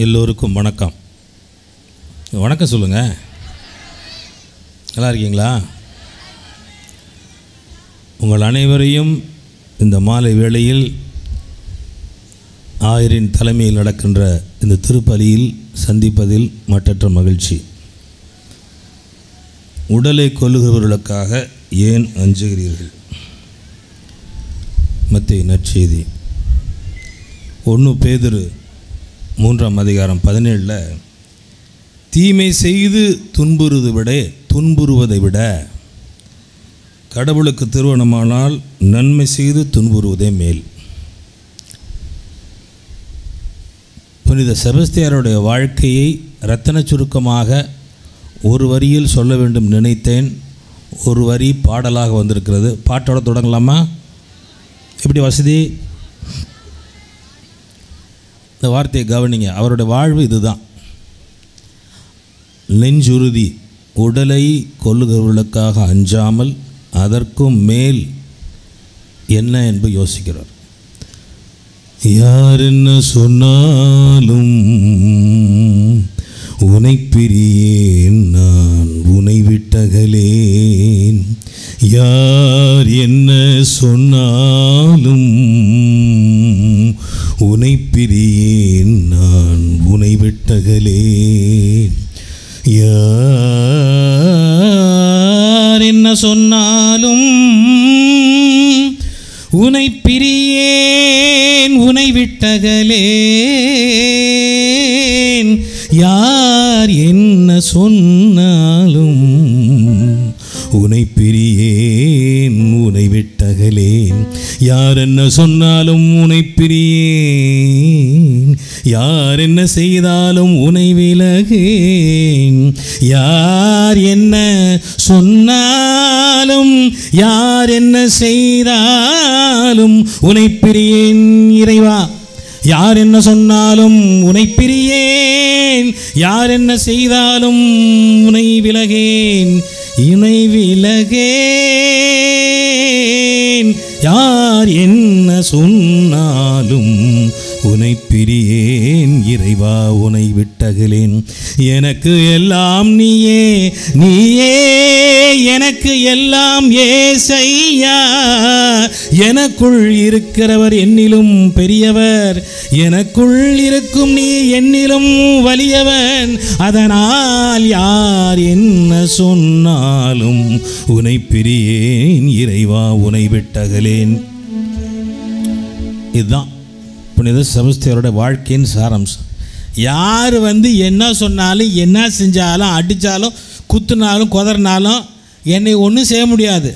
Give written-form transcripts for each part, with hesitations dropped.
எல்லோருக்கும் வணக்கம். வணக்கம் சொல்லுங்கள். நல்லா இருக்கீங்களா? உங்கள் அனைவரையும் இந்த மாலை வேளையில் ஆயரின் தலைமையில் நடக்கின்ற இந்த திருப்பலியில் சந்திப்பதில் மற்றற்ற மகிழ்ச்சி. உடலை கொல்லுகிறவர்களுக்காக ஏன் அஞ்சுகிறீர்கள்? மத்தேயு நற்செய்தி 1 பேதுரு 3ஆம் அதிகாரம் 17 தீமை செய்து துன்புறுவதை விட கடவுளுக்கு திருமணமானால் நன்மை செய்து துன்புறுவதே மேல். புனித செபஸ்தியாருடைய வாழ்க்கையை இரத்தின சுருக்கமாக ஒரு வரியில் சொல்ல வேண்டும் நினைத்தேன். ஒரு வரி பாடலாக வந்திருக்கிறது. பாட்டோட தொடங்கலாமா? எப்படி வசதி? இந்த வார்த்தையை கவனிங்க. அவருடைய வாழ்வு இதுதான். நெஞ்சுறுதி, உடலை கொல்லுகிறவர்களுக்காக அஞ்சாமல் அதற்கும் மேல் என்ன என்று யோசிக்கிறார். யார் என்ன சொன்னாலும் உனை பிரியேன், நான் உனை விட்டகலேன். யார் என்ன சொன்னாலும் உனை பிரியேன், நான் உனை விட்டகலேன். யார் என்ன சொன்னாலும் உனை பிரியேன், உனை விட்டகலேன். யார் என்ன சொன்னாலும் உனை பிரியேன், உனை விட்டகலேன். யார் என்ன சொன்னாலும் உனை பிரியேன், யார் என்ன செய்தாலும் உனை விலகேன். யார் என்ன சொன்னாலும் யார் என்ன செய்தாலும் உனை பிரியேன் இறைவா. யார் என்ன சொன்னாலும் உனை பிரியேன், யார் என்ன செய்தாலும் உனை விலகேன், இணை விலகேன். யார் என்ன சொன்னாலும் உனை பிரியேன் இறைவா, உனை விட்டகலேன். எனக்கு எல்லாம் நீயே, நீயே எனக்கு எல்லாம் ஏசையா. எனக்குள் இருக்கிறவர் என்னிலும் பெரியவர், எனக்குள் இருக்கும் நீ என்னிலும் வலியவன். அதனால் யார் என்ன சொன்னாலும் உனை பிரியேன் இறைவா, உனை விட்டகலேன். இதுதான் புனித செபஸ்தியாருடைய வாழ்க்கையின் சாராம்சம். யார் என்ன சொன்னாலும் என்ன செஞ்சாலும் அடித்தாலும் குத்துனாலும் குதறினாலும் என்னை ஒன்றும் செய்ய முடியாது.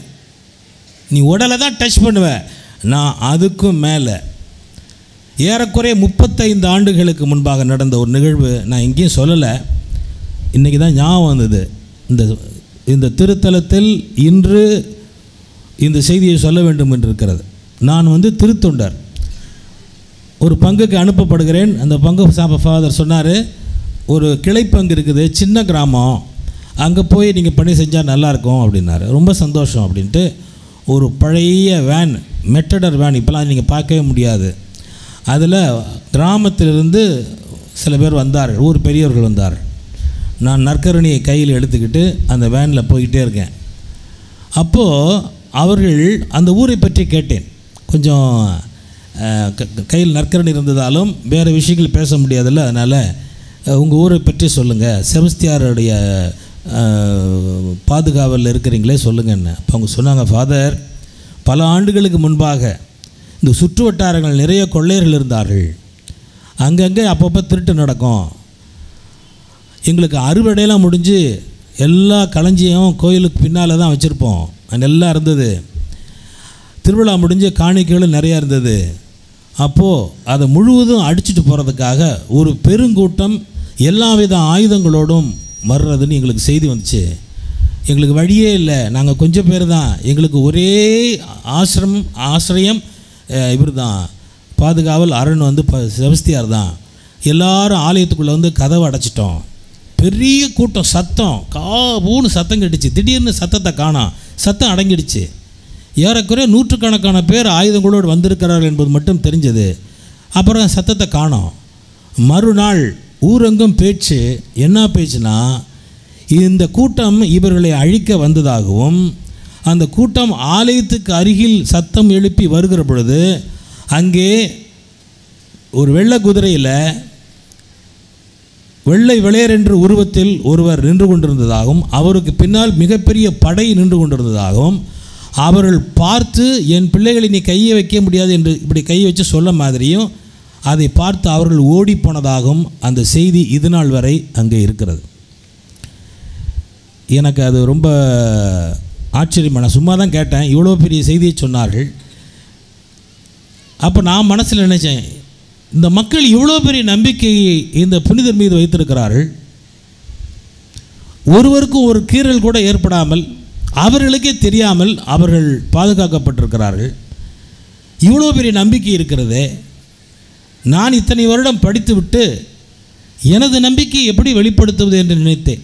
நீ உடலை தான் டச் பண்ணுவ, நான் அதுக்கும் மேலே. ஏறக்குறைய 35 ஆண்டுகளுக்கு முன்பாக நடந்த ஒரு நிகழ்வு. நான் எங்கேயும் சொல்லலை, இன்றைக்கி தான் ஞாபகம் வந்தது. இந்த திருத்தலத்தில் இன்று இந்த செய்தியை சொல்ல வேண்டும் என்று இருக்கிறது. நான் திருத்தொண்டர், ஒரு பங்குக்கு அனுப்பப்படுகிறேன். அந்த பங்கு ஃபாதர் சொன்னார், ஒரு கிளைப்பங்கு இருக்குது, சின்ன கிராமம், அங்கே போய் நீங்கள் பணி செஞ்சால் நல்லாயிருக்கும் அப்படின்னாரு. ரொம்ப சந்தோஷம் அப்படின்ட்டு ஒரு பழைய வேன், மெட்டடர் வேன், இப்போலாம் நீங்கள் பார்க்கவே முடியாது. அதில் கிராமத்திலிருந்து சில பேர் வந்தார்கள், ஊர் பெரியவர்கள் வந்தார்கள். நான் நற்கரணியை கையில் எடுத்துக்கிட்டு அந்த வேனில் போய்கிட்டே இருக்கேன். அப்போது அவர்கள் அந்த ஊரை பற்றி கேட்டேன். கொஞ்சம் கையில் நற்கரணி இருந்ததாலும் வேறு விஷயங்கள் பேச முடியாதில்ல, அதனால் உங்கள் ஊரை பற்றி சொல்லுங்கள், செபஸ்தியாருடைய பாதுகாவலில் இருக்கிறீங்களே சொல்லுங்கன்னு. அப்போ அவங்க சொன்னாங்க, ஃபாதர், பல ஆண்டுகளுக்கு முன்பாக இந்த சுற்று வட்டாரங்கள் நிறைய கொள்ளையர்கள் இருந்தார்கள். அங்கங்கே அப்பப்போ திருட்டு நடக்கும். எங்களுக்கு அறுவடையெல்லாம் முடிஞ்சு எல்லா களஞ்சியம் கோயிலுக்கு பின்னால் தான் வச்சுருப்போம். அங்கே எல்லாம் இருந்தது. திருவிழா முடிஞ்சு காணிக்கைகளும் நிறையா இருந்தது. அப்போது அதை முழுவதும் அடிச்சுட்டு போகிறதுக்காக ஒரு பெருங்கூட்டம் எல்லா வித ஆயுதங்களோடும் வர்றதுன்னு எங்களுக்கு செய்தி வந்துச்சு. எங்களுக்கு வழியே இல்லை, நாங்கள் கொஞ்சம் பேர் தான், எங்களுக்கு ஒரே ஆசிரியம் இவர் தான், பாதுகாவல் அரண் செபஸ்தியார் தான். எல்லாரும் ஆலயத்துக்குள்ளே கதவை அடைச்சிட்டோம். பெரிய கூட்டம், சத்தம் காபூன்னு சத்தம் கட்டுச்சு. திடீர்னு சத்தத்தை காணோம், சத்தம் அடங்கிடுச்சு. ஏறக்குறைய 100கணக்கான பேர் ஆயுதங்களோடு வந்திருக்கிறார்கள் என்பது மட்டும் தெரிஞ்சது. அப்புறம் சத்தத்தை காணோம். மறுநாள் ஊரெங்கும் பேச்சு. என்ன பேச்சுனா, இந்த கூட்டம் இவர்களை அழிக்க வந்ததாகவும், அந்த கூட்டம் ஆலயத்துக்கு அருகில் சத்தம் எழுப்பி வருகிற பொழுது அங்கே ஒரு வெள்ளை குதிரையில் வெள்ளை வெளையரென்று உருவத்தில் ஒருவர் நின்று கொண்டிருந்ததாகவும், அவருக்கு பின்னால் மிகப்பெரிய படை நின்று கொண்டிருந்ததாகவும், அவர்கள் பார்த்து என் பிள்ளைகளை நீ கையை வைக்க முடியாது என்று இப்படி கையை வச்சு சொல்ல மாதிரியும் அதை பார்த்து அவர்கள் ஓடி போனதாகவும் அந்த செய்தி இது நாள் வரை அங்கே இருக்கிறது. எனக்கு அது ரொம்ப ஆச்சரியமான, சும்மா தான் கேட்டேன், இவ்வளோ பெரிய செய்தியை சொன்னார்கள். அப்போ நான் மனசில் நினச்சேன், இந்த மக்கள் இவ்வளோ பெரிய நம்பிக்கையை இந்த புனிதர் மீது வைத்திருக்கிறார்கள், ஒருவருக்கும் ஒரு கீறல் கூட ஏற்படாமல் அவர்களுக்கே தெரியாமல் அவர்கள் பாதுகாக்கப்பட்டிருக்கிறார்கள். இவ்வளோ பெரிய நம்பிக்கை இருக்கிறது. நான் இத்தனை வருடம் படித்துவிட்டு எனது நம்பிக்கையை எப்படி வெளிப்படுத்துவது என்று நினைத்தேன்.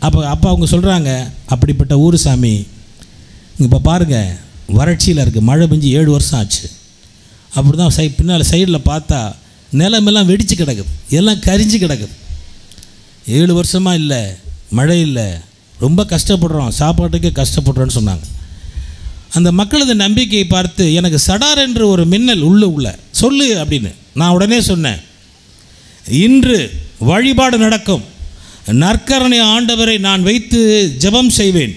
அப்போ அவங்க சொல்கிறாங்க, அப்படிப்பட்ட ஊர் சாமி, இப்போ பாருங்கள் வறட்சியில் இருக்குது, மழை பெஞ்சு 7 வருஷம் ஆச்சு. அப்படி தான் பின்னால் சைடில் பார்த்தா நிலமெல்லாம் வெடித்து கிடக்குது, எல்லாம் கரிஞ்சு கிடக்குது. 7 வருஷமாக இல்லை, மழை இல்லை, ரொம்ப கஷ்டப்படுறோம், சாப்பாட்டுக்கே கஷ்டப்படுறோன்னு சொன்னாங்க. அந்த மக்களது நம்பிக்கையை பார்த்து எனக்கு சடார் என்று ஒரு மின்னல் உள்ள சொல்லு அப்படின்னு நான் உடனே சொன்னேன், இன்று வழிபாடு நடக்கும், நற்கரணை ஆண்டவரை நான் வைத்து ஜெபம் செய்வேன்,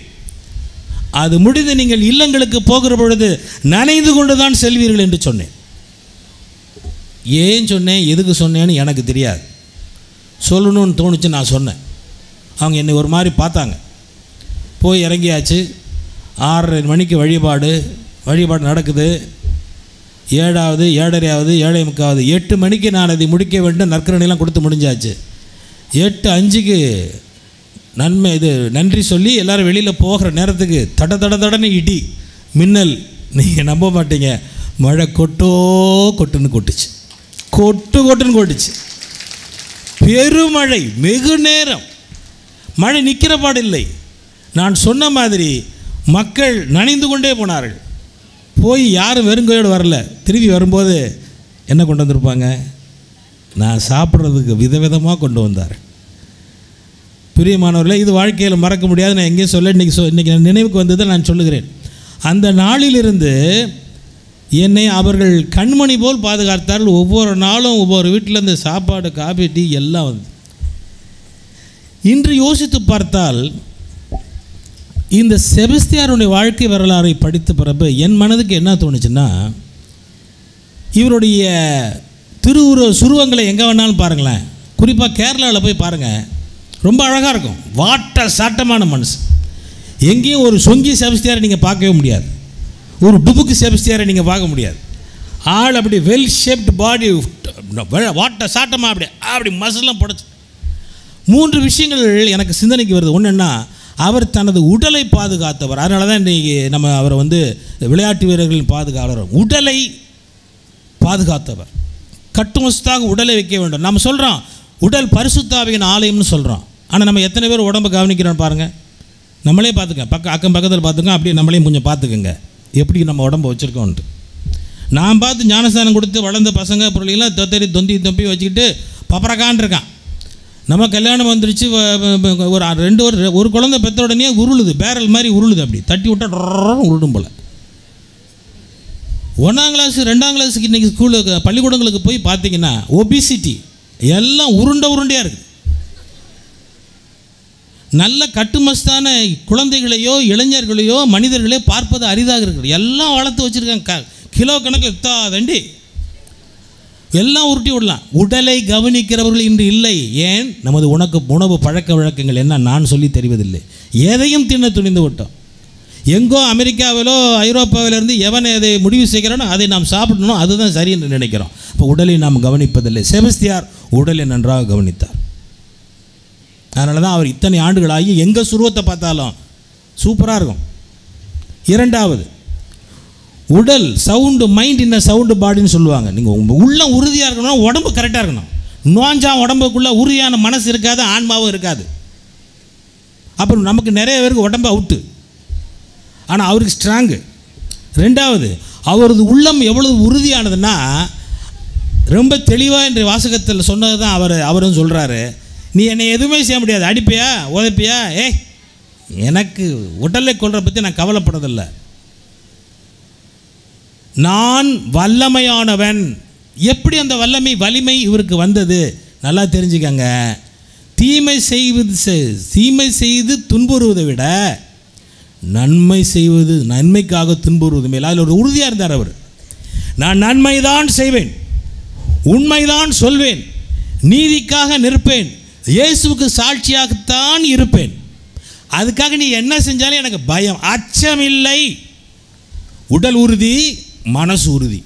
அது முடிந்து நீங்கள் இல்லங்களுக்கு போகிற பொழுது நனைந்து கொண்டு தான் செல்வீர்கள் என்று சொன்னேன். ஏன் சொன்னேன், எதுக்கு சொன்னேன்னு எனக்கு தெரியாது, சொல்லணும்னு தோணுச்சு, நான் சொன்னேன். அவங்க என்னை ஒரு மாதிரி பார்த்தாங்க. போய் இறங்கியாச்சு. 6:30 மணிக்கு வழிபாடு நடக்குது. 7வது 7:30வது 7:45 8 மணிக்கு நான் அதை முடிக்க வேண்டும். நற்கரணையெல்லாம் கொடுத்து முடிஞ்சாச்சு. 8:05க்கு நன்றி சொல்லி எல்லோரும் வெளியில் போகிற நேரத்துக்கு தடன்னு இடி மின்னல். நீங்கள் நம்ப மாட்டீங்க, மழை கொட்டுன்னு கொட்டுச்சு, கொட்டுன்னு கொட்டுச்சு. பெருமழை, வெகு நேரம் மழை நிற்கிற பாடு இல்லை. நான் சொன்ன மாதிரி மக்கள் நனைந்து கொண்டே போனார்கள். போய் யாரும் வெறுங்கையோடு வரல. திரும்பி வரும்போது என்ன கொண்டு வந்திருப்பாங்க, நான் சாப்பிட்றதுக்கு விதவிதமாக கொண்டு வந்தார். பிரியமானவர்களே, இது வாழ்க்கையில் மறக்க முடியாது. நான் எங்கேயும் சொல்ல, இன்றைக்கி நினைவுக்கு வந்ததை நான் சொல்லுகிறேன். அந்த நாளிலிருந்து என்னை அவர்கள் கண்மணி போல் பாதுகாத்தார்கள். ஒவ்வொரு நாளும் ஒவ்வொரு வீட்டிலேருந்து சாப்பாடு, காபி, டீ எல்லாம் வந்து. இன்று யோசித்து பார்த்தால் இந்த செபஸ்தியாருடைய வாழ்க்கை வரலாறை படித்த பிறகு என் மனதுக்கு என்ன தோணுச்சுன்னா, இவருடைய திருவுருவ சுருவங்களை எங்கே வேணாலும் பாருங்களேன், குறிப்பாக கேரளாவில் போய் பாருங்கள், ரொம்ப அழகாக இருக்கும். வாட்ட சாட்டமான மனுஷன். எங்கேயும் ஒரு சொங்கி செபஸ்தியாரை நீங்கள் பார்க்கவே முடியாது, ஒரு டுபுக்கு செபஸ்தியாரை நீங்கள் பார்க்க முடியாது. ஆள் அப்படி வெல் ஷேப்டு பாடி, வாட்ட சாட்டமாக அப்படி மசிலாம் படைச்சு. 3 விஷயங்கள் எனக்கு சிந்தனைக்கு வருது. ஒன்று என்ன, அவர் தனது உடலை பாதுகாத்தவர். அதனால தான் இன்றைக்கி நம்ம அவரை வந்து விளையாட்டு வீரர்களின் பாதுகாவலர். உடலை பாதுகாத்தவர். கட்டுமஸ்தாக உடலை வைக்க வேண்டும். நம்ம சொல்கிறோம் உடல் பரிசுத்தாவியின் ஆலயம்னு சொல்கிறோம். ஆனால் நம்ம எத்தனை பேர் உடம்பை கவனிக்கிறோன்னு பாருங்கள். நம்மளே பார்த்துக்க, அக்கம் பக்கத்தில் பார்த்துக்க, அப்படியே நம்மளையும் கொஞ்சம் பார்த்துக்குங்க எப்படி நம்ம உடம்பை வச்சுருக்கோன்ட்டு. நான் பார்த்து ஞானஸ்தானம் கொடுத்து வளர்ந்த பசங்க பொருளையெல்லாம் தொந்தி வச்சுக்கிட்டு பப்பரக்கான் இருக்கான். நம்ம கல்யாணம் வந்துருச்சு, ஒரு குழந்தை பெற்ற உடனே உருளுது, பேரல் மாதிரி உருளுது, அப்படி தட்டி விட்டால் உருடும் போல். 1ஆம் கிளாஸ் 2ஆம் கிளாஸுக்கு இன்றைக்கி ஸ்கூலுக்கு பள்ளிக்கூடங்களுக்கு போய் பார்த்தீங்கன்னா ஒபிசிட்டி எல்லாம் உருண்டையாக இருக்குது. நல்ல கட்டுமஸ்தான குழந்தைகளையோ இளைஞர்களையோ மனிதர்களையோ பார்ப்பது அரிதாக இருக்குது. எல்லாம் வளர்த்து வச்சுருக்காங்க, கிலோ கணக்கில் தாண்டி எல்லாம் உருட்டி விடலாம். உடலை கவனிக்கிறவர்கள் இன்று இல்லை. ஏன், நமது உணவு பழக்க வழக்கங்கள் என்ன நான் சொல்லி தெரிவதில்லை. எதையும் தின்ன துணிந்து விட்டோம். எங்கோ அமெரிக்காவிலோ ஐரோப்பாவிலிருந்து எவனை அதை முடிவு செய்கிறானோ அதை நாம் சாப்பிடணும், அதுதான் சரி என்று நினைக்கிறோம். இப்போ உடலை நாம் கவனிப்பதில்லை. செபஸ்தியார் உடலை நன்றாக கவனித்தார். அதனால தான் அவர் இத்தனை ஆண்டுகளாகி எங்கள் சுருவத்தை பார்த்தாலும் சூப்பராக இருக்கும். 2வது, உடல் சவுண்டு, மைண்ட் இன்ன சவுண்டு பாடின்னு சொல்லுவாங்க. நீங்கள் உங்கள் உள்ளம் உறுதியாக இருக்கணும், உடம்பு கரெக்டாக இருக்கணும். நோஞ்சா உடம்புக்குள்ளே உறுதியான மனசு இருக்காது, ஆன்மாவும் இருக்காது. அப்புறம் நமக்கு நிறைய பேருக்கு உடம்பு அவுட்டு, ஆனால் அவருக்கு ஸ்ட்ராங்கு. 2வது, அவரது உள்ளம் எவ்வளவு உறுதியானதுன்னா ரொம்ப தெளிவாக இன்றைய வாசகத்தில் சொன்னது தான் அவரும் சொல்கிறாரு. நீ என்னை எதுவுமே செய்ய முடியாது, அடிப்பியா உதைப்பியா, எனக்கு உடலை கொள்றதை பற்றி நான் கவலைப்படுறதில்லை, நான் வல்லமையானவன். எப்படி அந்த வலிமை இவருக்கு வந்தது நல்லா தெரிஞ்சுக்கங்க. தீமை செய்து துன்புறுவதை விட நன்மை செய்வது, நன்மைக்காக துன்புறுவது மேல் அதில் ஒரு உறுதியாக இருந்தார் அவர். நான் நன்மைதான் செய்வேன், உண்மைதான் சொல்வேன், நீதிக்காக நிற்பேன், இயேசுவுக்கு சாட்சியாகத்தான் இருப்பேன், அதுக்காக நீ என்ன செஞ்சாலும் எனக்கு பயம், அச்சமில்லை. உடல் உறுதி, மனசு உறுதி.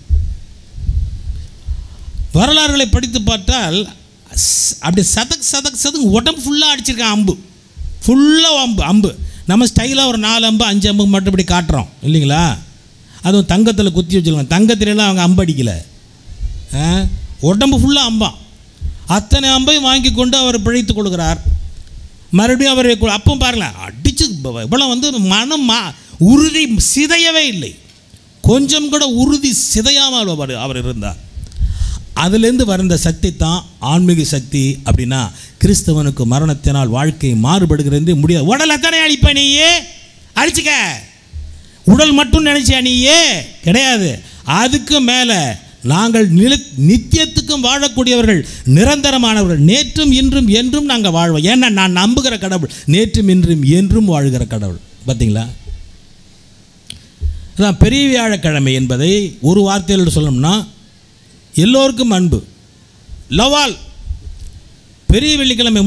வரலாறுகளை படித்து பார்த்தால் அப்படி சதக் உடம்பு ஃபுல்லாக அடிச்சிருக்கான், அம்பு ஃபுல்லாக அம்பு. நம்ம ஸ்டைலாக ஒரு 4 அம்பு 5 அம்பு மட்டும் இப்படி காட்டுறோம் இல்லைங்களா? அதுவும் தங்கத்தில் குத்தி வச்சுருக்காங்க. தங்கத்திலலாம் அவங்க அம்பு அடிக்கலை, உடம்பு ஃபுல்லாக அம்பான். அத்தனை அம்பை வாங்கி கொண்டு அவர் பிழைத்து கொடுக்குறார். மறுபடியும் அவர் அப்போ பாருங்களேன், அடித்து இவ்வளோ மனம் உறுதி சிதையவே இல்லை, கொஞ்சம் கூட உறுதி சிதையாமல் அவர் இருந்தார். அதிலிருந்து வந்த சக்தி தான் ஆன்மீக சக்தி. அப்படின்னா கிறிஸ்தவனுக்கு மரணத்தினால் வாழ்க்கை மாறுபடுகிறது முடியாது. உடல் எத்தனை அழிப்ப நீயே அழிச்சிக்க, உடல் மட்டும் நினைச்சியா நீயே கிடையாது. அதுக்கு மேலே நாங்கள் நித்தியத்துக்கும் வாழக்கூடியவர்கள், நிரந்தரமானவர்கள், நேற்றும் இன்றும் என்றும் நாங்கள் வாழ்வோம். ஏன்னா நான் நம்புகிற கடவுள் நேற்றும் இன்றும் என்றும் வாழ்கிற கடவுள். பார்த்தீங்களா? அதான் பெரிய வியாழக்கிழமை என்பதை ஒரு வார்த்தையில் சொல்லணும்னா எல்லோருக்கும் அன்பு, லவால். பெரிய வெள்ளிக்கிழமை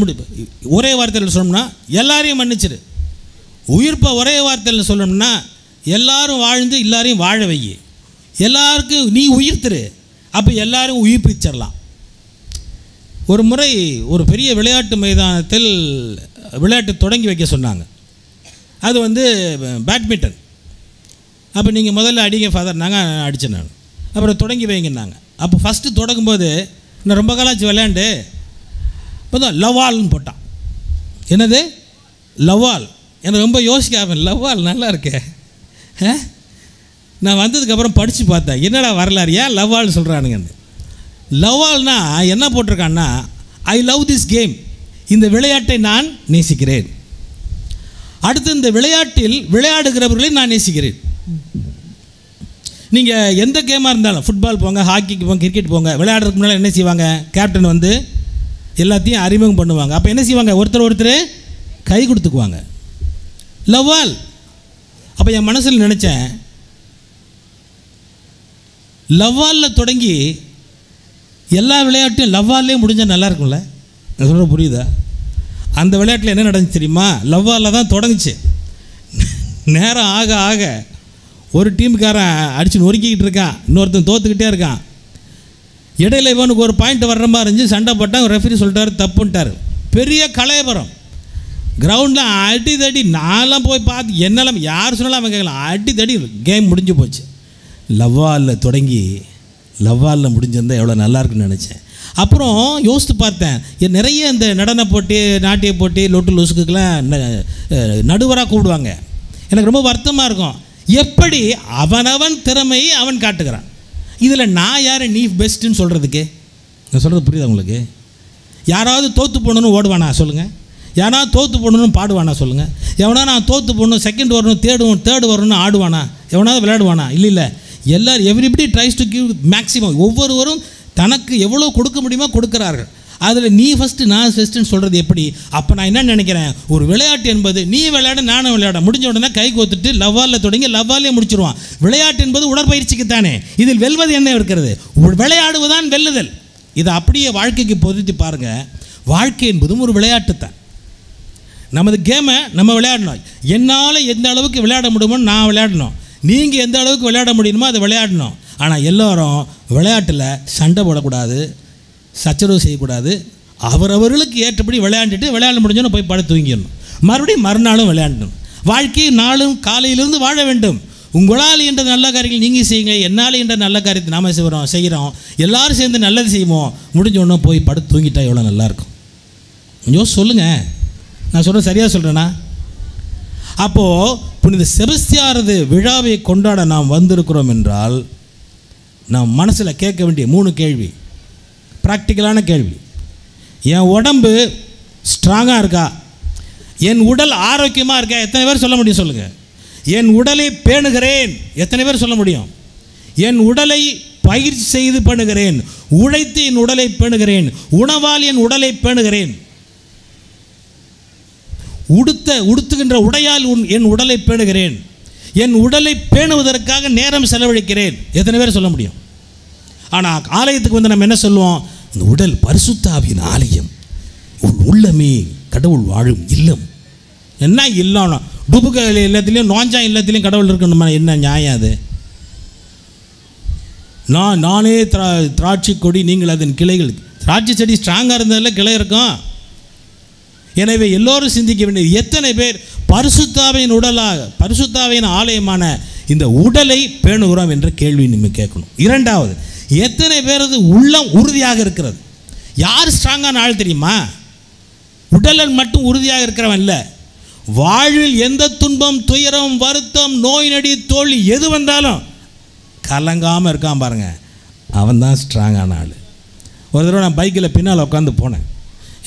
ஒரே வார்த்தையில் சொல்லணும்னா எல்லாரையும் மன்னிச்சிரு. உயிர்ப்பை ஒரே வார்த்தையில் சொல்லணும்னா எல்லாரும் வாழ்ந்து எல்லாரையும் வாழ வை, எல்லாருக்கும் நீ உயிர்த்திரு, அப்போ எல்லாரும் உயிர்ப்பிச்சிடலாம். ஒரு முறை ஒரு பெரிய விளையாட்டு மைதானத்தில் விளையாட்டு தொடங்கி வைக்க சொன்னாங்க. அது பேட்மிண்டன். அப்போ நீங்கள் முதல்ல அடிங்க ஃபாதர், நாங்கள் அடித்தேன். நான் அப்புறம் தொடங்கி வைங்கன்னாங்க. அப்போ ஃபஸ்ட்டு தொடங்கும்போது நான் ரொம்ப காலாச்சு விளையாண்டு இப்போ தான் லவால்னு போட்டான். என்னது லவால்? எனக்கு ரொம்ப யோசிக்காம லவால் நல்லா இருக்கே. நான் வந்ததுக்கப்புறம் படித்து பார்த்தேன், என்னடா வரலாறு, ஏன் லவால்னு சொல்கிறானுங்கன்னு. லவால்னா என்ன போட்டிருக்கான்னா, ஐ லவ் திஸ் கேம், இந்த விளையாட்டை நான் நேசிக்கிறேன். அடுத்து இந்த விளையாட்டில் விளையாடுகிறவர்களை நான் நேசிக்கிறேன். நீங்கள் எந்த கேமாக இருந்தாலும், ஃபுட்பால் போங்க, ஹாக்கிக்கு போங்க, கிரிக்கெட் போங்க, விளையாடுறதுக்கு முன்னால் என்ன செய்வாங்க? கேப்டன் எல்லாத்தையும் அறிமுகம் பண்ணுவாங்க. அப்போ என்ன செய்வாங்க? ஒருத்தர் கை கொடுத்துக்குவாங்க. லவ்வால். அப்போ என் மனசில் நினச்சேன், லவ்வாலில் தொடங்கி எல்லா விளையாட்டையும் லவ்வாலே முடிஞ்சால் நல்லா இருக்கும்ல. நான் சொல்கிற புரியுதா? அந்த விளையாட்டில் என்ன நடந்துச்சு தெரியுமா? லவ்வாலில் தான் தொடங்குச்சு. நேரம் ஆக ஆக ஒரு டீமுக்காரன் அடித்து நொறுக்கிக்கிட்டு இருக்கான், இன்னொருத்தன் தோற்றுக்கிட்டே இருக்கான். இடையில இவனுக்கு ஒரு பாயிண்ட் வர்ற மாதிரி இருந்துச்சு, சண்டை போட்டால் ரெஃபரி சொல்லிட்டார், தப்புன்ட்டார். பெரிய கலையபுரம் கிரவுண்டில் அடி தடி. நான்லாம் போய் பார்த்து என்னெல்லாம் யார் சொன்னாலும் அவன் கேட்கலாம், அடி தடி. கேம் முடிஞ்சு போச்சு. லவ்வாலில் தொடங்கி லவ்வாலில் முடிஞ்சிருந்தால் எவ்வளோ நல்லாயிருக்குன்னு நினச்சேன். அப்புறம் யோசித்து பார்த்தேன், நிறைய இந்த நடன போட்டி, நாட்டிய போட்டி, லொட்டு லொசுக்குக்கெல்லாம் நடுவராக கூப்பிடுவாங்க. எனக்கு ரொம்ப வருத்தமாக இருக்கும். எப்படி அவனவன் திறமையை அவன் காட்டுகிறான். இதில் நான் யார் நீ பெஸ்ட்டுன்னு சொல்கிறதுக்கு? நான் சொல்கிறது புரியுதா உங்களுக்கு? யாராவது தோற்று போடணும்னு ஓடுவானா சொல்லுங்கள்? யாராவது தோற்று போடணும்னு பாடுவானா சொல்லுங்கள்? எவனா நான் தோற்று போடணும், செகண்ட் வரணும், தேர்டு வரணும்னு ஆடுவானா? எவனாவது விளையாடுவானா? இல்லை. எல்லோரும் everybody tries to give maximum. ஒவ்வொருவரும் தனக்கு எவ்வளோ கொடுக்க முடியுமோ கொடுக்குறார்கள். அதில் நீ ஃபஸ்ட்டு நான் ஃபஸ்ட்டுன்னு சொல்கிறது எப்படி? அப்போ நான் என்ன நினைக்கிறேன், ஒரு விளையாட்டு என்பது நீ விளையாட நானும் விளையாட, முடிஞ்ச உடனே கை கோத்துட்டு லவ்வாலில் தொடங்கி லவ்வாலே முடிச்சிடுவான். விளையாட்டு என்பது உடற்பயிற்சிக்கு தானே. இதில் வெல்வது என்ன இருக்கிறது? விளையாடுவதுதான் வெல்லுதல். இதை அப்படியே வாழ்க்கைக்கு பொருத்தி பாருங்கள். வாழ்க்கை என்பதும் ஒரு விளையாட்டு தான். நமது கேமை நம்ம விளையாடணும். என்னால் எந்த அளவுக்கு விளையாட முடியுமோ நான் விளையாடணும், நீங்கள் எந்த அளவுக்கு விளையாட முடியுமோ அதை விளையாடணும். ஆனால் எல்லோரும் விளையாட்டில் சண்டை போடக்கூடாது, சச்சரவு செய்யக்கூடாது. அவரவர்களுக்கு ஏற்றபடி விளையாட முடிஞ்சோன்னு போய் படுத்து தூங்கிடணும். மறுபடியும் மறுநாளும் விளையாடணும். வாழ்க்கை நாளும் காலையிலிருந்து வாழ வேண்டும். உங்களால் என்ற நல்ல காரியங்கள் நீங்கள் செய்யுங்க, என்னால் என்ற நல்ல காரியத்தை நாம் செய்கிறோம். எல்லோரும் சேர்ந்து நல்லது செய்வோம். முடிஞ்சோடனே போய் படுத்து தூங்கிட்டா எவ்வளோ நல்லாயிருக்கும். கொஞ்சம் சொல்லுங்கள், நான் சொல்கிறேன் சரியாக சொல்கிறேன்னா? அப்போது புனித செபஸ்தியாரது விழாவை கொண்டாட நாம் வந்திருக்கிறோம் என்றால் நாம் மனசில் கேட்க வேண்டிய 3 கேள்வி. ப்ராக்டிக்கலான கேள்வி. என் உடம்பு ஸ்ட்ராங்காக இருக்கா? என் உடல் ஆரோக்கியமாக இருக்கா? எத்தனை பேர் சொல்ல முடியும் சொல்லுங்கள்? என் உடலை பேணுகிறேன், எத்தனை பேர் சொல்ல முடியும்? என் உடலை பயிற்சி செய்து பேணுகிறேன், உழைத்து என் உடலை பேணுகிறேன், உணவால் என் உடலை பேணுகிறேன், உடுத்துகின்ற உடையால் என் உடலை பேணுகிறேன், என் உடலை பேணுவதற்காக நேரம் செலவழிக்கிறேன். எத்தனை பேர் சொல்ல முடியும்? ஆனால் ஆலயத்துக்கு வந்து நம்ம என்ன சொல்லுவோம்? இந்த உடல் பரிசுத்த ஆவியின் ஆலயம், உள்ளமே கடவுள் வாழும் இல்லம். என்ன இல்லைன்னா டுபுக்க இல்லத்துலேயும் நோஞ்சா இல்லத்துலேயும் கடவுள் இருக்கணுமா? என்ன நியாயம் அது? நானே திராட்சை கொடி, நீங்கள் அதன் கிளைகள். திராட்சை செடி ஸ்ட்ராங்காக இருந்ததில் கிளை இருக்கும். எனவே எல்லோரும் சிந்திக்க வேண்டியது, எத்தனை பேர் பரிசுத்தாவின் உடலாக, பரிசுத்தாவின் ஆலயமான இந்த உடலை பேணுகிறோம் என்ற கேள்வி நீங்கள் கேட்கணும். இரண்டாவது, எத்தனை பேரது உள்ளம் உறுதியாக இருக்கிறது? யார் ஸ்ட்ராங்கான ஆள் தெரியுமா? உடலில் மட்டும் உறுதியாக இருக்கிறவன் இல்லை, வாழ்வில் எந்த துன்பம், துயரம், வருத்தம், நோய் நொடி, தோல்வி எது வந்தாலும் கலங்காமல் இருக்கான் பாருங்க, அவன் தான் ஸ்ட்ராங்கான ஆள். ஒரு தடவை நான் பைக்கில் பின்னால் உட்காந்து போனேன்.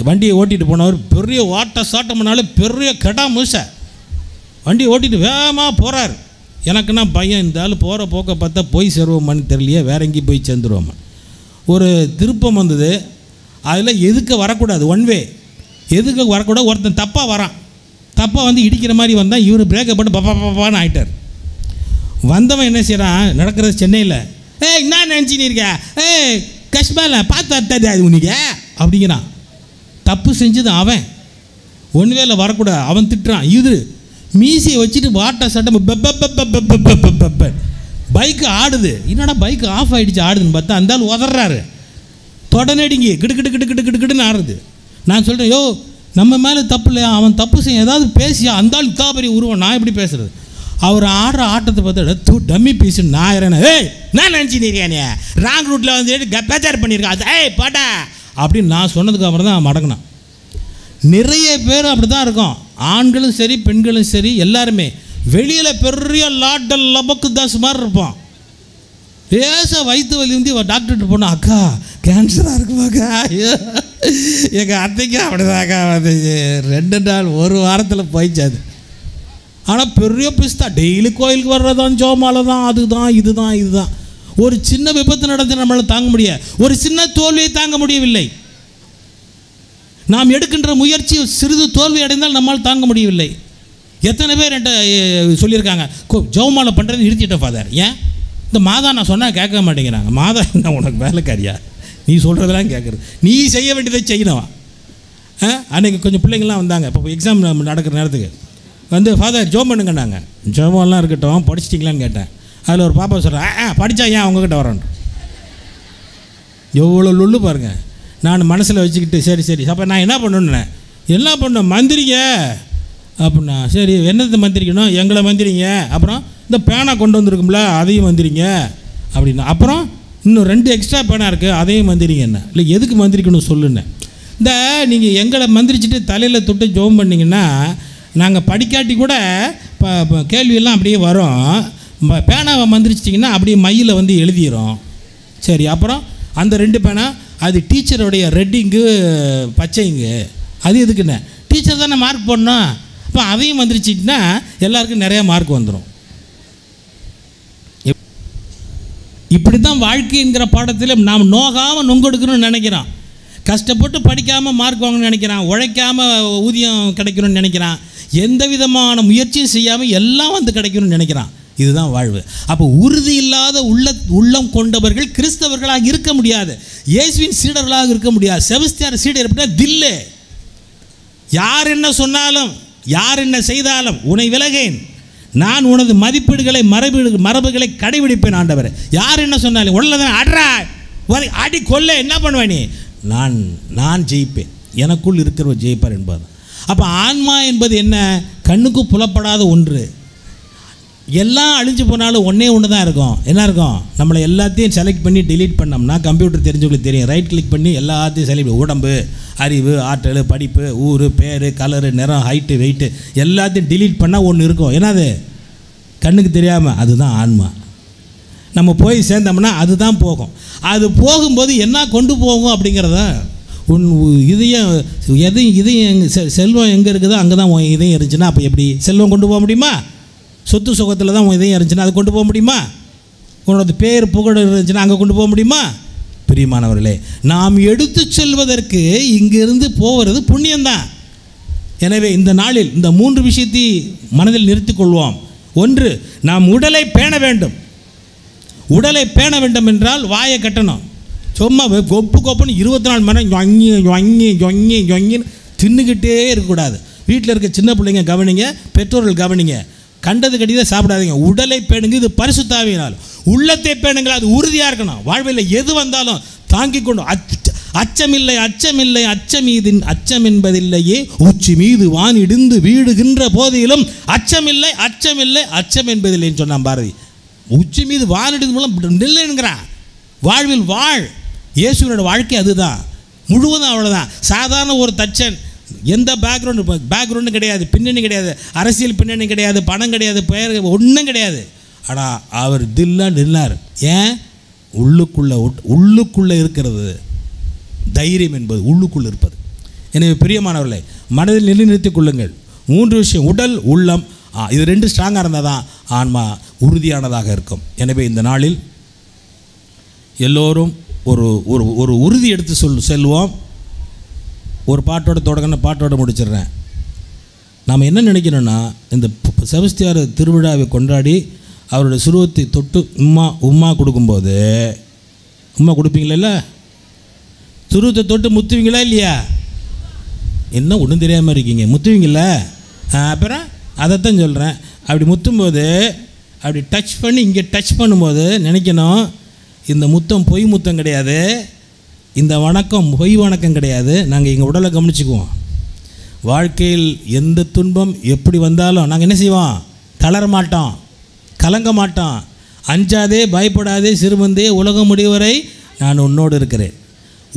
வண்டியை ஓட்டிகிட்டு போனவர் பெரிய ஓட்ட சாட்டம் பண்ணாலும் பெரிய கடா மூசை வண்டியை ஓட்டிகிட்டு வேகமாக போகிறார். எனக்குன்னா பையன், இந்த ஆள் போகிற போக்க பார்த்தா போய் சேருவோமான்னு தெரியலையே, வேற எங்கேயும் போய் சேர்ந்துருவோமா. ஒரு திருப்பம் வந்தது, அதில் எதுக்க வரக்கூடாது, ஒன்வே எதுக்கு வரக்கூடாது. ஒருத்தன் தப்பாக வரான், தப்பாக வந்து இடிக்கிற மாதிரி வந்தால் இவர் பிரேக்கை போட்டு பப்பான்னு ஆகிட்டார். வந்தவன் என்ன செய்கிறான், நடக்கிறது சென்னையில், என்ன நினச்சின்னு இருக்க, கஷ்மால பார்த்து அத்தாது அது உனக்கு அப்படிங்கிறான். தப்பு செஞ்சது அவன், ஒன்வேல வரக்கூடாது. அவன் திட்டுறான், இது மீசியை வச்சுட்டு வாட்ட சட்டம் பைக்கு ஆடுது. என்னடா பைக்கு ஆஃப் ஆகிடுச்சு ஆடுதுன்னு பார்த்தா அந்த ஆள் உதறாரு, தொடனடிங்கி கிடுக்கிட்டு ஆடுறது. நான் சொல்கிறேன், யோ நம்ம மேலே தப்பு இல்லையா, அவன் தப்பு செய்ய ஏதாவது பேசியா, அந்த ஆள் இத்தாபரி உருவம், நான் எப்படி பேசுறது? அவர் ஆடுற ஆட்டத்தை பார்த்தா டம்மி பீஸு நான் இறேன். நான் நினச்சினிருக்கேனே ராங் ரூட்டில் வந்து பேச்சார் பண்ணியிருக்கேன், அது பாட்டா அப்படின்னு நான் சொன்னதுக்கு அப்புறம் தான் மடங்கினான். நிறைய பேர் அப்படி தான் இருக்கும், ஆண்களும் சரி பெண்களும் சரி எல்லாருமே. வெளியில் பெரிய லாட்டல் லபக்கு தாஸ் மாதிரி இருப்போம். லேசாக வயிற்று வலி வந்து டாக்டர்கிட்ட போனோம், அக்கா கேன்சராக இருக்குமாக்கா. எங்கள் அத்தைக்கு அப்படிதாக்கா வந்துச்சு, 2 நாள் 1 வாரத்தில் போயிடுச்சு. ஆனால் பெரிய பிஸ்தா, டெய்லி கோயிலுக்கு வர்றதான், ஜோமால தான், அதுதான் இதுதான். ஒரு சின்ன விபத்து நடந்து நம்மளால் தாங்க முடியாது, ஒரு சின்ன தோல்வியை தாங்க முடியவில்லை. நாம் எடுக்கின்ற முயற்சி சிறிது தோல்வி அடைந்தால் நம்மால் தாங்க முடியவில்லை. எத்தனை பேர் என்கிட்ட சொல்லியிருக்காங்க, ஜோமாலை பண்ணுறது நிறுத்திட்டேன் ஃபாதர். ஏன் இந்த மாதா நான் சொன்னால் கேட்க மாட்டேங்கிறாங்க. மாதா என்ன உனக்கு வேலைக்காரியா, நீ சொல்கிறதெல்லாம் கேட்குறது, நீ செய்ய வேண்டியதை செய்யணும். அன்றைக்கி கொஞ்சம் பிள்ளைங்கள்லாம் வந்தாங்க, இப்போ எக்ஸாம் நடக்கிற நேரத்துக்கு வந்து, ஃபாதர் ஜோம் பண்ணுங்கன்னாங்க. ஜோமெல்லாம் இருக்கட்டும், படிச்சிட்டிங்களான்னு கேட்டேன். அதில் ஒரு பாப்பா சொல்கிறேன், படித்தா ஏன் அவங்கக்கிட்ட வரேன். எவ்வளோ லொல்லு பாருங்கள். நான் மனசில் வச்சுக்கிட்டு சரி அப்போ நான் என்ன பண்ணேன், மந்திரிங்க அப்படின்னா, சரி என்னத்தை மந்திரிக்கணும், எங்களை மந்திரிங்க, அப்புறம் இந்த பேனா கொண்டு வந்திருக்கும்ல அதையும் மந்திரிங்க அப்படின்னா, அப்புறம் இன்னும் 2 எக்ஸ்ட்ரா பேனா இருக்குது அதையும் மந்திரிங்க. என்ன இல்லை எதுக்கு மந்திரிக்கணும் சொல்லுன்னு. இந்த நீங்கள் எங்களை மந்திரிச்சிட்டு தலையில் தொட்டு ஜோம் பண்ணிங்கன்னா நாங்கள் படிக்காட்டி கூட கேள்வியெல்லாம் அப்படியே வரும். பேனாவை மந்திரிச்சிட்டிங்கன்னா அப்படியே மையில் வந்து எழுதிடும். சரி, அப்புறம் அந்த 2 பேனா அது டீச்சருடைய ரெட்டிங்கு பச்சைங்கு, அது எதுக்குண்ணே, டீச்சர் தானே மார்க் போடணும். இப்போ அதையும் மந்திரிச்சிட்டிங்கன்னா எல்லாருக்கும் நிறையா மார்க் வந்துடும். இப்படி தான் வாழ்க்கைங்கிற பாடத்தில் நாம் நோகாமல் நொங்கெடுக்கணும்னு நினைக்கிறான். கஷ்டப்பட்டு படிக்காமல் மார்க் வாங்கணும்னு நினைக்கிறான், உழைக்காமல் ஊதியம் கிடைக்கணும்னு நினைக்கிறான், எந்த விதமான முயற்சியும் செய்யாமல் எல்லாம் வந்து கிடைக்கணும்னு நினைக்கிறான். இதுதான் வாழ்வு. அப்போ உறுதி இல்லாத உள்ளம் கொண்டவர்கள் கிறிஸ்தவர்களாக இருக்க முடியாது, இயேசுவின் சீடர்களாக இருக்க முடியாது. செபஸ்தியார் சீடர் எப்படின்னா தில்லு, யார் என்ன சொன்னாலும் யார் என்ன செய்தாலும் உன்னை விலகேன், நான் உனது மதிப்பீடுகளை மரபுகளை கடைபிடிப்பேன் ஆண்டவர். யார் என்ன சொன்னாலும் உள்ளதான் அட்ரா அடி கொல்ல என்ன பண்ணுவேன் நீ, நான் ஜெயிப்பேன், எனக்குள் இருக்கிறவர் ஜெயிப்பார் என்பது. அப்போ ஆன்மா என்பது என்ன, கண்ணுக்கு புலப்படாத ஒன்று. எல்லாம் அழிஞ்சு போனாலும் ஒன்றே ஒன்று தான் இருக்கும். என்ன இருக்கும், நம்மளை எல்லாத்தையும் செலக்ட் பண்ணி டெலீட் பண்ணோம்னா, கம்ப்யூட்டர் தெரிஞ்சவங்களுக்கு தெரியும், ரைட் கிளிக் பண்ணி எல்லாத்தையும் செலக்ட், உடம்பு, அறிவு, ஆற்றல், படிப்பு, ஊர், பேர், கலரு, நிறம், ஹைட்டு, வெயிட்டு எல்லாத்தையும் டிலீட் பண்ணால் ஒன்று இருக்கும். என்னது கண்ணுக்கு தெரியாமல், அதுதான் ஆன்மா. நம்ம போய் சேர்ந்தோம்னா அதுதான் போகும். அது போகும்போது என்ன கொண்டு போகும் அப்படிங்கிறத உன் இதயம் இதயம் செல்வம் எங்கே இருக்குதோ அங்கே தான் உன் இதயம் இருந்துச்சுன்னா அப்போ எப்படி செல்வம் கொண்டு போக முடியுமா? சொத்து சுகத்தில் தான் உன் இதயம் இருந்துச்சுன்னா அது கொண்டு போக முடியுமா? உன்னோட பேர் புகழ் இருந்துச்சுன்னா அங்கே கொண்டு போக முடியுமா? பிரியமானவர்களே, நாம் எடுத்து செல்வதற்கு இங்கிருந்து போகிறது புண்ணியம்தான். எனவே இந்த நாளில் இந்த 3 விஷயத்தை மனதில் நிறுத்திக் கொள்வோம். 1, நாம் உடலை பேண வேண்டும். உடலை பேண வேண்டும் என்றால் வாயை கட்டணும். சும்மா கொப்புன்னு 24 மணி நேரம் தின்னுக்கிட்டே இருக்கக்கூடாது. வீட்டில் இருக்க சின்ன பிள்ளைங்க கவனிங்க, பெற்றோர்கள் கவனிங்க, கண்டது கட்டிதான் சாப்பிடாதீங்க. உடலை பேணுங்க, இது பரிசுத்தாவியினால். உள்ளத்தை பேணுங்கள், அது உறுதியாக இருக்கணும். வாழ்வில் எது வந்தாலும் தாங்கிக் கொண்டு அச்சமில்லை அச்சமில்லை அச்சமீதின் அச்சம் என்பதில்லையே உச்சி மீது வான் இடிந்து வீடுகின்ற போதிலும் அச்சமில்லை அச்சமில்லை அச்சம் என்பதில்லைன்னு சொன்னான் பாரதி. உச்சி மீது வான் இடிந்து மூலம் நில்லுங்கிறான். வாழ்வில் வாழ். இயேசுவோட வாழ்க்கை அதுதான், முழுவதும் அவ்வளோதான். சாதாரண ஒரு தச்சன், எந்த பேக்ரவுண்டும் கிடையாது, பின்னணி கிடையாது, அரசியல் பின்னணி கிடையாது, பணம் கிடையாது, பெயர் ஒன்றும் கிடையாது. ஆனால் அவர் தில்லா நின்னார். ஏன்? உள்ளுக்குள்ளே இருக்கிறது தைரியம் என்பது உள்ளுக்குள்ளே இருப்பது. எனவே பிரியமானவர்களே, மனதில் நிலைநிறுத்திக் கொள்ளுங்கள். 3 விஷயம், உடல் உள்ளம், இது 2 ஸ்ட்ராங்காக இருந்தால் தான் ஆன்மா உறுதியானதாக இருக்கும். எனவே இந்த நாளில் எல்லோரும் ஒரு உறுதி எடுத்து செல்வோம். ஒரு பாட்டோட தொடங்கின பாட்டோட முடிச்சிடுறேன். நாம் என்ன நினைக்கணும்னா, இந்த செபஸ்தியார் திருவிழாவை கொண்டாடி அவருடைய சுருவத்தை தொட்டு உம்மா கொடுக்கும்போது, உம்மா கொடுப்பீங்களா? சுருவத்தை தொட்டு முத்துவீங்களா இல்லையா? என்ன ஒன்றும் தெரியாமல் இருக்கீங்க, முத்துவீங்கள? அப்புறம் அதைத்தான் சொல்கிறேன். அப்படி முத்தும்போது அப்படி டச் பண்ணி இங்கே டச் பண்ணும்போது நினைக்கணும், இந்த முத்தம் பொய் முத்தம் கிடையாது, இந்த வணக்கம் பொய் வணக்கம் கிடையாது. நாங்கள் எங்கள் உடலை கவனிச்சுக்குவோம். வாழ்க்கையில் எந்த துன்பம் எப்படி வந்தாலும் நாங்கள் என்ன செய்வோம்? தளர மாட்டோம், கலங்க மாட்டோம். அஞ்சாதே பயப்படாதே சிறுமந்தே உலகம் முடிவரை நான் உன்னோடு இருக்கிறேன்.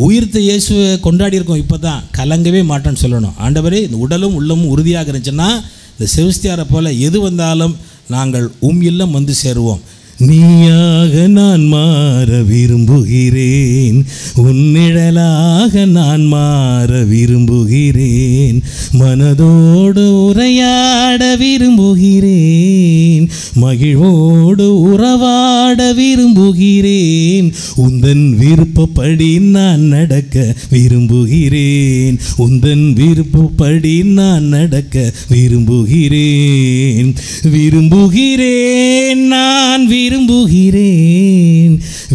உயிர்த்த இயேசுவை கொண்டாடி இருக்கோம். இப்போ தான் கலங்கவே மாட்டேன்னு சொல்லணும். ஆண்டவரே, இந்த உடலும் உள்ளமும் உறுதியாக இருந்துச்சுன்னா இந்த செபஸ்தியாரை போல் எது வந்தாலும் நாங்கள் இல்லம் வந்து சேருவோம். நீயாக நான் மாற விரும்புகிறேன், உன்னிழலாக நான் மாற விரும்புகிறேன், மனதோடு உரையாட விரும்புகிறேன், மகிழ்வோடு உறவாட விரும்புகிறேன், உந்தன் விருப்பப்படி நான் நடக்க விரும்புகிறேன், உந்தன் விருப்பப்படி நான் நடக்க விரும்புகிறேன், விரும்புகிறேன் நான் விரும்புகிறேன்,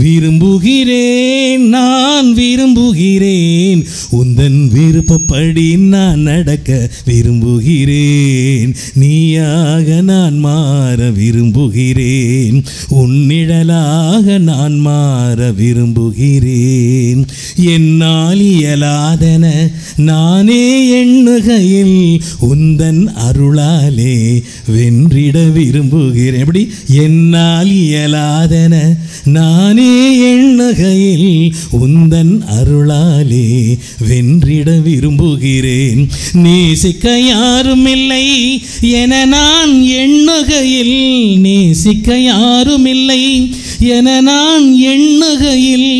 விரும்புகிறேன் நான் விரும்புகிறேன், உந்தன் விருப்பப்படி நான் நடக்க விரும்புகிறேன், நீயாக நான் மாற விரும்புகிறேன், உன்னிழலாக நான் மாற விரும்புகிறேன், என்னால் இயலாதன நானே எண்ணுகையில் உந்தன் அருளாலே வென்றிட விரும்புகிறேன். எப்படி? என்னால் இயலாதன நானே எண்ணுகையில் உந்தன் அருளாலே வென்றிட விரும்புகிறேன், நேசிக்க யாரும் இல்லை என நான் எண்ணுகையில், நேசிக்க யாரும் இல்லை என நான் எண்ணுகையில்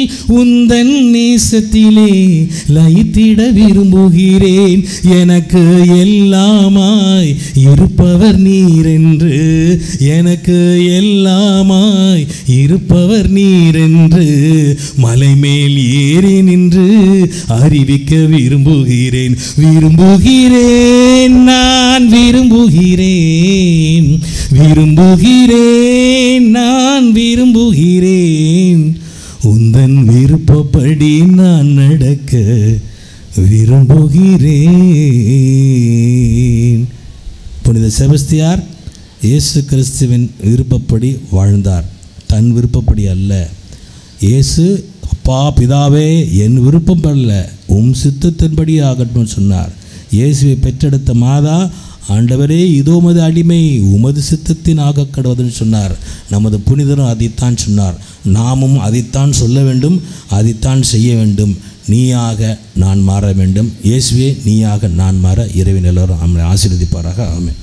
உந்தன் நேசத்திலே லயித்திட விரும்புகிறேன், எனக்கு எல்லாமாய் இருப்பவர் நீரென்று, எனக்கு எல்லாமாய் இருப்பவர் நீரென்று மலை மேல் ஏறி நின்று அறிவிக்க விரும்புகிறேன், விரும்புகிறேன் நான் விரும்புகிறேன், விரும்புகிறேன் நான் விரும்புகிறேன், உந்தன் விருப்பப்படி நான் நடக்க விரும்புகிறேன். புனித செபஸ்தியார் இயேசு கிறிஸ்துவின் விருப்பப்படி வாழ்ந்தார், தன் விருப்பப்படி அல்ல. இயேசு, அப்பா பிதாவே என் விருப்பம் அல்ல உம் சித்தத்தின்படி ஆகட்டும் சொன்னார். இயேசுவை பெற்றெடுத்த மாதா, ஆண்டவரே இதோ உமது அடிமை உமது சித்தத்தின் ஆக கடவுதுன்னு சொன்னார். நமது புனிதரும் அதைத்தான் சொன்னார். நாமும் அதைத்தான் சொல்ல வேண்டும், அதைத்தான் செய்ய வேண்டும். நீயாக நான் மாற வேண்டும். இயேசுவே நீயாக நான் மாற இறைவன் எல்லோரும் நம்மை ஆசீர்வதிப்பாராக. ஆமென்.